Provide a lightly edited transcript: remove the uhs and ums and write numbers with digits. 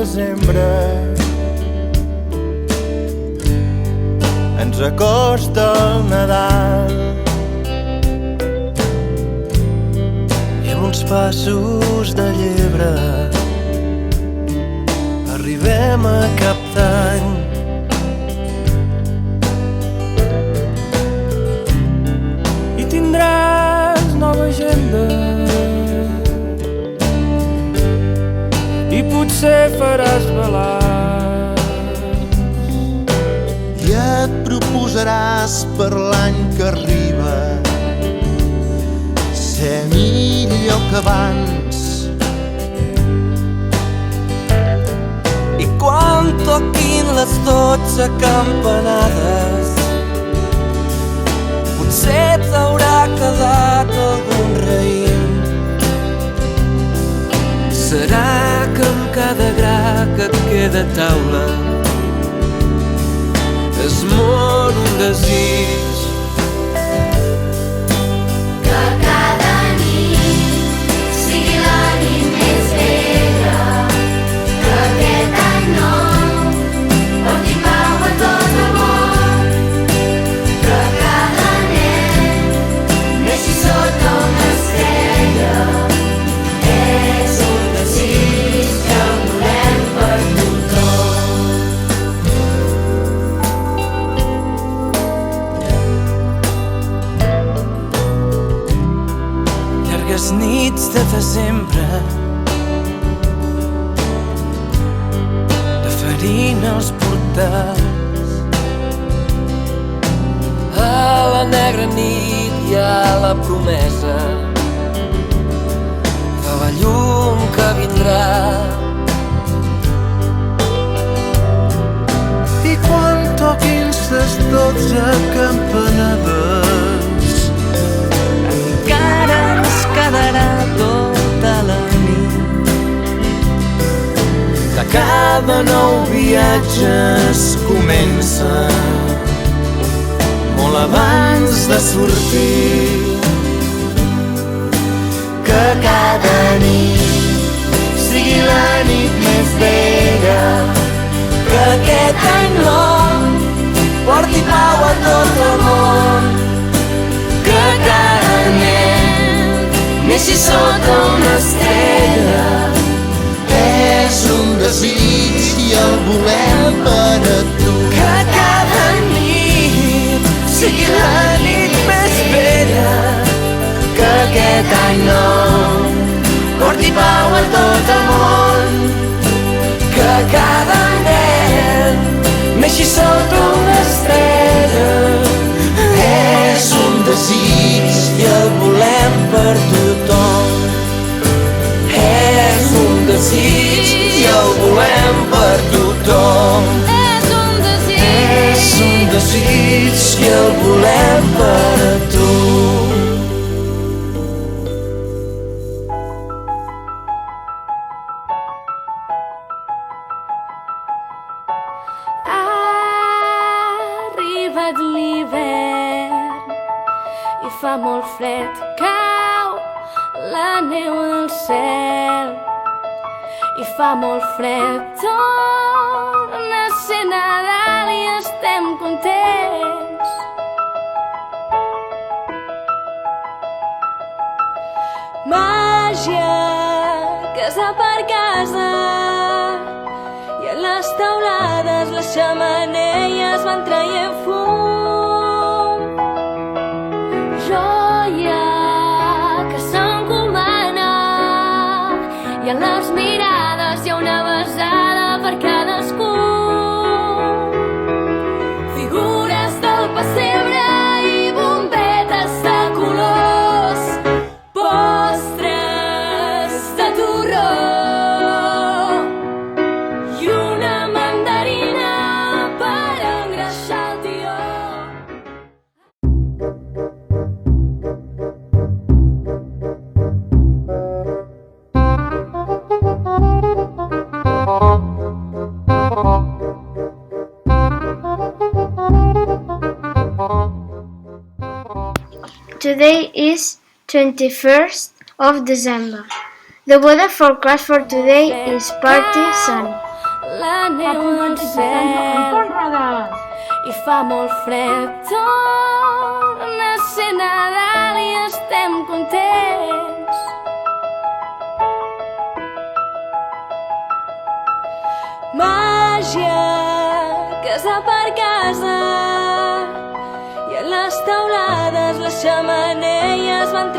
desembre ens acosta el Nadal i amb uns passos de llebre arribem a Cap d'Any. I tindràs nova agenda i potser faràs balanç i et proposaràs per l'any que arriba ser millor que abans. I quan toquin les 12 campanades potser t'haurà quedat algun raïm. Serà que amb cada gra que et queda a taula es mor un desig. Que cada nit sigui la nit més bella, que aquest any nou porti pau a tot el món, que cada nen neixi sota una estrella. És un desig que el volem per tothom. Llargues nits de desembre de farina als portals, a la negra nit hi ha la promesa de la llum que vindrà. I quan toquin les 12 campanades encara ens quedarà tota la nit. Que cada nou viatge es comença molt abans de sortir. Que cada nit sigui la nit més bella, que aquest any nou porti pau a tot el món, que cada nen neixi sota una estrella. És un desig i el volem per a tu. Que cada nit sigui la nit més bella, que aquest any nou porti pau a tot el món, que cada nen neixi sota una estrella. És un desig i el volem per tothom. És un desig i el volem per tothom. És un desig i el volem per a tu. arribat l'hivern i fa molt fred, cau la neu del cel i fa molt fred, torna a ser Nadal i estem contents. Màgia, casa per casa, i a les teulades les xemeneies van traient fum. Joia que s'encomana i en les mirades hi ha una besada per cadascú. Figures del pessebre i bombetes de colors, postres de torró i una mandarina per engreixar el tió. Today is 21st of December. The weather forecast for today is partly sunny. la neu al cel i fa molt fred. Torna a ser Nadal i estem contents. Màgia, casa per casa, i a les taulades les xemeneies van